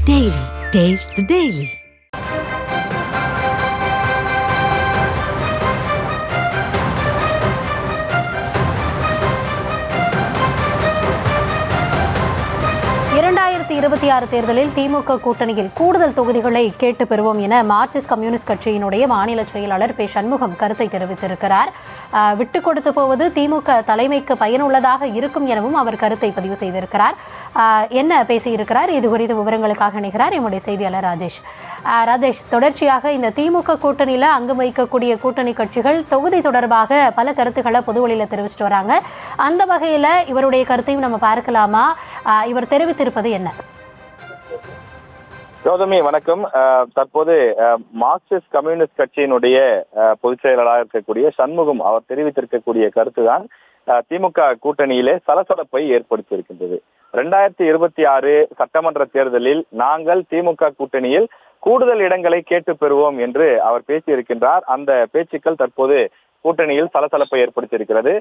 Daily. Taste the Daily. தேர்தலில் திமுக கூட்டணியில் கூடுதல் தொகுதிகளை கேட்டு பெறுவோம் என மார்க்சிஸ்ட் கம்யூனிஸ்ட் கட்சியினுடைய மாநில செயலாளர் பே சண்முகம் கருத்தை தெரிவித்திருக்கிறார். விட்டுக் கொடுத்து போவது திமுக தலைமைக்கு பயனுள்ளதாக இருக்கும் எனவும் அவர் கருத்தை பதிவு செய்திருக்கிறார். என்ன பேசியிருக்கிறார், இது குறித்த விவரங்களுக்காக இணைகிறார் எம்முடைய செய்தியாளர் ராஜேஷ். தொடர்ச்சியாக இந்த திமுக கூட்டணியில் அங்கம் வைக்கக்கூடிய கூட்டணி கட்சிகள் தொகுதி தொடர்பாக பல கருத்துக்களை பொதுவெளியில் தெரிவிச்சிட்டு வராங்க. அந்த வகையில் இவருடைய கருத்தையும் நம்ம பார்க்கலாமா? இவர் தெரிவித்திருப்பது என்ன? கௌதமி வணக்கம். தற்போது மார்க்சிஸ்ட் கம்யூனிஸ்ட் கட்சியினுடைய பொதுச் செயலாளராக இருக்கக்கூடிய சண்முகம் அவர் தெரிவித்திருக்கக்கூடிய கருத்துதான் திமுக கூட்டணியிலே சலசலப்பை ஏற்படுத்தியிருக்கின்றது. 2026 சட்டமன்ற தேர்தலில் நாங்கள் திமுக கூட்டணியில் கூடுதல் இடங்களை கேட்டு பெறுவோம் என்று அவர் பேசியிருக்கின்றார். அந்த பேச்சுக்கள் தற்போது கூட்டணியில் சலசலப்பை ஏற்படுத்தியிருக்கிறது.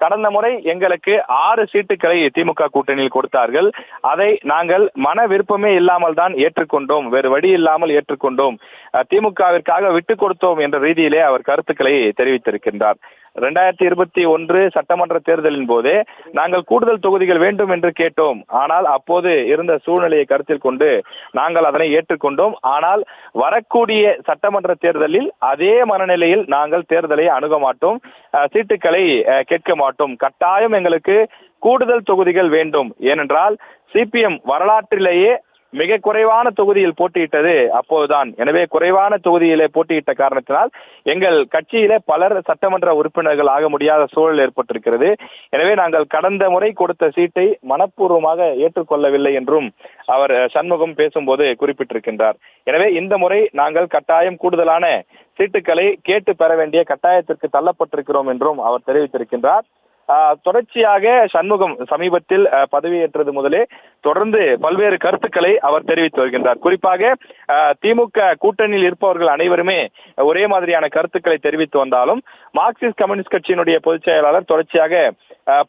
கடந்த முறை எங்களுக்கு 6 சீட்டுகளை திமுக கூட்டணியில் கொடுத்தார்கள். அதை நாங்கள் மன விருப்பமே இல்லாமல் தான் ஏற்றுக்கொண்டோம், வேறு வழி இல்லாமல் ஏற்றுக்கொண்டோம், திமுகவிற்காக விட்டு கொடுத்தோம் என்ற ரீதியிலே அவர் கருத்துக்களை தெரிவித்திருக்கின்றார். 2021 சட்டமன்ற தேர்தலின் போதே நாங்கள் கூடுதல் தொகுதிகள் வேண்டும் என்று கேட்டோம். ஆனால் அப்போது இருந்த சூழ்நிலையை கருத்தில் கொண்டு நாங்கள் அதனை ஏற்றுக்கொண்டோம். ஆனால் வரக்கூடிய சட்டமன்ற தேர்தலில் அதே மனநிலையில் நாங்கள் தேர்தலை அணுக மாட்டோம், சீட்டுக்களை கேட்க மாட்டோம். கட்டாயம் எங்களுக்கு கூடுதல் தொகுதிகள் வேண்டும். ஏனென்றால் சிபிஎம் வரலாற்றிலேயே மிக குறைவான தொகுதியில் போட்டியிட்டது அப்போதுதான். எனவே குறைவான தொகுதியிலே போட்டியிட்ட காரணத்தினால் எங்கள் கட்சியிலே பலர் சட்டமன்ற உறுப்பினர்கள் ஆக முடியாத சூழல் ஏற்பட்டிருக்கிறது. எனவே நாங்கள் கடந்த முறை கொடுத்த சீட்டை மனப்பூர்வமாக ஏற்றுக்கொள்ளவில்லை என்றும் அவர் சண்முகம் பேசும்போது குறிப்பிட்டிருக்கின்றார். எனவே இந்த முறை நாங்கள் கட்டாயம் கூடுதலான சீட்டுக்களை கேட்டு பெற வேண்டிய கட்டாயத்திற்கு தள்ளப்பட்டிருக்கிறோம் என்றும் அவர் தெரிவித்திருக்கின்றார். தொடர்ச்சியாக சண்முகம் சமீபத்தில் பதவியேற்றது முதலே தொடர்ந்து பல்வேறு கருத்துக்களை அவர் தெரிவித்து வருகின்றார். குறிப்பாக திமுக கூட்டணியில் இருப்பவர்கள் அனைவருமே ஒரே மாதிரியான கருத்துக்களை தெரிவித்து வந்தாலும் மார்க்சிஸ்ட் கம்யூனிஸ்ட் கட்சியினுடைய பொதுச் செயலாளர் தொடர்ச்சியாக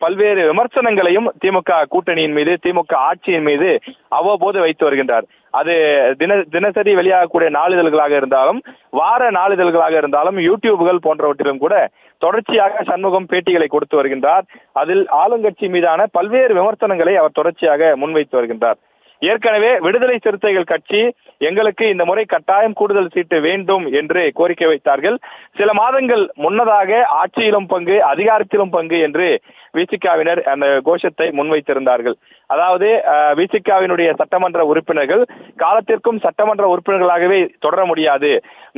பல்வேறு விமர்சனங்களையும் திமுக கூட்டணியின் மீது, திமுக ஆட்சியின் மீது அவ்வப்போது வைத்து வருகின்றார். அது தினசரி வெளியாகக்கூடிய நாளிதழ்களாக இருந்தாலும், வார நாளிதழ்களாக இருந்தாலும், யூடியூப்கள் போன்றவற்றிலும் கூட தொடர்ச்சியாக சண்முகம் பேட்டிகளை கொடுத்து வருகின்றார். அதில் ஆளுங்கட்சி மீதான பல்வேறு விமர்சனங்களை அவர் தொடர்ச்சியாக முன்வைத்து வருகின்றார். ஏற்கனவே விடுதலை சிறுத்தைகள் கட்சி எங்களுக்கு இந்த முறை கட்டாயம் கூடுதல் சீட்டு வேண்டும் என்று கோரிக்கை வைத்தார்கள். சில மாதங்கள் முன்னதாக ஆட்சியிலும் பங்கு, அதிகாரத்திலும் பங்கு என்று விசிகாவினர் அந்த கோஷத்தை முன்வைத்திருந்தார்கள். அதாவது விசிகாவினுடைய சட்டமன்ற உறுப்பினர்கள் காலத்திற்கும் சட்டமன்ற உறுப்பினர்களாகவே தொடர முடியாது,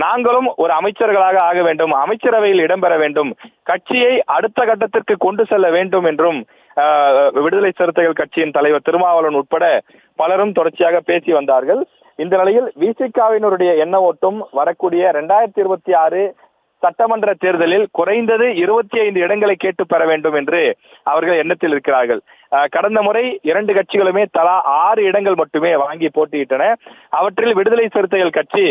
நாங்களும் ஒரு அமைச்சர்களாக ஆக வேண்டும், அமைச்சரவையில் இடம்பெற வேண்டும், கட்சியை அடுத்த கட்டத்திற்கு கொண்டு செல்ல வேண்டும் என்றும் விடுதலை சிறுத்தைகள் கட்சியின் தலைவர் திருமாவளவன் உட்பட பலரும் தொடர்ச்சியாக பேசி வந்தார்கள். இந்த நிலையில் விசிகாவினருடைய எண்ண ஓட்டம் வரக்கூடிய 2026 சட்டமன்ற தேர்தலில் குறைந்தது 25 இடங்களை கேட்டு பெற வேண்டும் என்று அவர்கள் எண்ணத்தில் இருக்கிறார்கள். கடந்த முறை 2 கட்சிகளுமே தலா 6 இடங்கள் மட்டுமே வாங்கி போட்டியிட்டன. அவற்றில் விடுதலை சிறுத்தைகள் கட்சி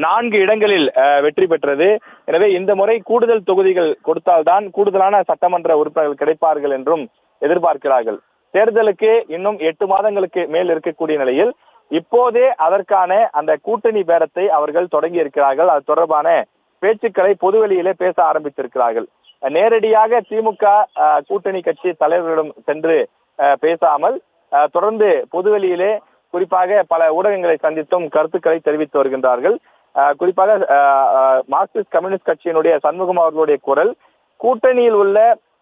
4 இடங்களில் வெற்றி பெற்றது. எனவே இந்த முறை கூடுதல் தொகுதிகள் கொடுத்தால்தான் கூடுதலான சட்டமன்ற உறுப்பினர்கள் கிடைப்பார்கள் என்றும் எதிர்பார்க்கிறார்கள். தேர்தலுக்கு இன்னும் 8 மாதங்களுக்கு மேல் இருக்கக்கூடிய நிலையில் இப்போதே அதற்கான அந்த கூட்டணி பேரத்தை அவர்கள் தொடங்கி இருக்கிறார்கள். அது தொடர்பான பேச்சுக்களை பொதுவெளியிலே பேச ஆரம்பித்திருக்கிறார்கள். நேரடியாக திமுக கூட்டணி கட்சி தலைவர்களிடம் சென்று பேசாமல் தொடர்ந்து பொதுவெளியிலே குறிப்பாக பல ஊடகங்களை சந்தித்தும் கருத்துக்களை தெரிவித்து வருகின்றார்கள். குறிப்பாக மார்க்சிஸ்ட் கம்யூனிஸ்ட் கட்சியினுடைய சண்முகம் அவர்களுடைய குரல் கூட்டணியில் உள்ள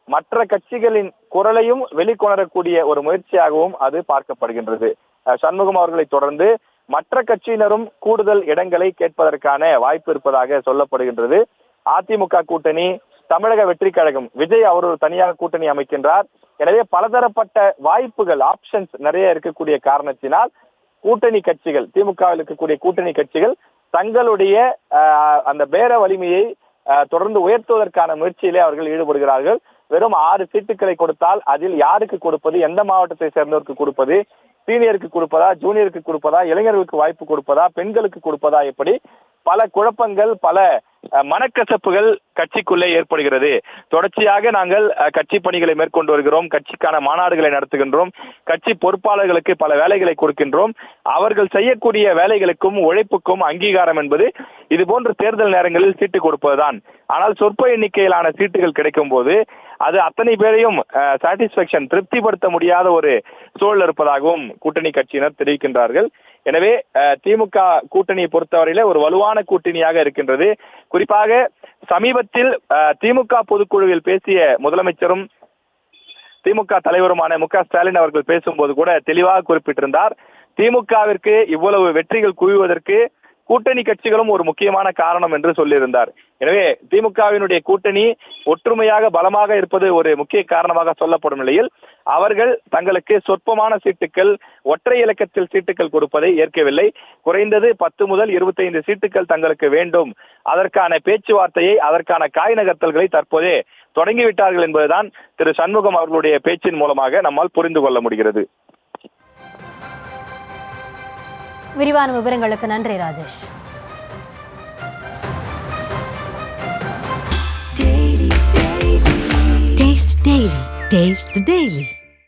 மற்ற கட்சிகளின் குரலையும் வெளிக்கொணரக்கூடிய ஒரு முயற்சியாகவும் அது பார்க்கப்படுகின்றது. சண்முகம் அவர்களை தொடர்ந்து மற்ற கட்சியினரும் கூடுதல் இடங்களை கேட்பதற்கான வாய்ப்பு இருப்பதாக சொல்லப்படுகின்றது. அதிமுக கூட்டணி, தமிழக வெற்றி கழகம், விஜய் அவர் ஒரு தனியாக கூட்டணி அமைக்கின்றார். எனவே பலதரப்பட்ட வாய்ப்புகள், ஆப்ஷன்ஸ் நிறைய இருக்கக்கூடிய காரணத்தினால் கூட்டணி கட்சிகள், திமுகவில் இருக்கக்கூடிய கூட்டணி கட்சிகள் தங்களுடைய அந்த பேர வலிமையை தொடர்ந்து உயர்த்துவதற்கான முயற்சியிலே அவர்கள் ஈடுபடுகிறார்கள். வெறும் 6 சீட்டுகளை கொடுத்தால் அதில் யாருக்கு கொடுப்பது, எந்த மாவட்டத்தை சேர்ந்தவருக்கு கொடுப்பது, சீனியருக்கு கொடுப்பதா, ஜூனியருக்கு கொடுப்பதா, இளைஞர்களுக்கு வாய்ப்பு கொடுப்பதா, பெண்களுக்கு கொடுப்பதா, இப்படி பல குழப்பங்கள், பல மனக்கசப்புகள் கட்சிக்குள்ளே ஏற்படுகிறது. தொடர்ச்சியாக நாங்கள் கட்சி பணிகளை மேற்கொண்டு வருகிறோம், கட்சிக்கான மாநாடுகளை நடத்துகின்றோம், கட்சி பொறுப்பாளர்களுக்கு பல வேலைகளை கொடுக்கின்றோம். அவர்கள் செய்யக்கூடிய வேலைகளுக்கும் உழைப்புக்கும் அங்கீகாரம் என்பது இது போன்ற தேர்தல் நேரங்களில் சீட்டு கொடுப்பதுதான். ஆனால் சொற்ப எண்ணிக்கையிலான சீட்டுகள் கிடைக்கும் போது அது அத்தனை பேரையும் சாட்டிஸ்பேக்ஷன் திருப்திப்படுத்த முடியாத ஒரு சூழல் இருப்பதாகவும் கூட்டணி கட்சியினர் தெரிவிக்கின்றார்கள். எனவே திமுக கூட்டணியை பொறுத்தவரையில ஒரு வலுவான கூட்டணியாக இருக்கின்றது. குறிப்பாக சமீபத்தில் திமுக பொதுக்குழுவில் பேசிய முதலமைச்சரும் திமுக தலைவருமான மு.க. ஸ்டாலின் அவர்கள் பேசும்போது கூட தெளிவாக குறிப்பிட்டிருந்தார், திமுகவிற்கு இவ்வளவு வெற்றிகள் குவிவதற்கு கூட்டணி கட்சிகளும் ஒரு முக்கியமான காரணம் என்று சொல்லியிருந்தார். எனவே திமுகவினுடைய கூட்டணி ஒற்றுமையாக பலமாக இருப்பது ஒரு முக்கிய காரணமாக சொல்லப்படும் நிலையில் அவர்கள் தங்களுக்கு சொற்பமான சீட்டுகள், ஒற்றை இலக்கத்தில் சீட்டுகள் கொடுப்பதை ஏற்கவில்லை. குறைந்தது 10 முதல் 25 சீட்டுகள் தங்களுக்கு வேண்டும். அதற்கான பேச்சுவார்த்தையை, அதற்கான காய் நகர்த்தல்களை தற்போதே தொடங்கிவிட்டார்கள் என்பதுதான் திரு சண்முகம் அவர்களுடைய பேச்சின் மூலமாக நம்மால் புரிந்து கொள்ள முடிகிறது. விரிவான விவரங்களுக்கு நன்றி ராஜேஷ். Taste the Daily.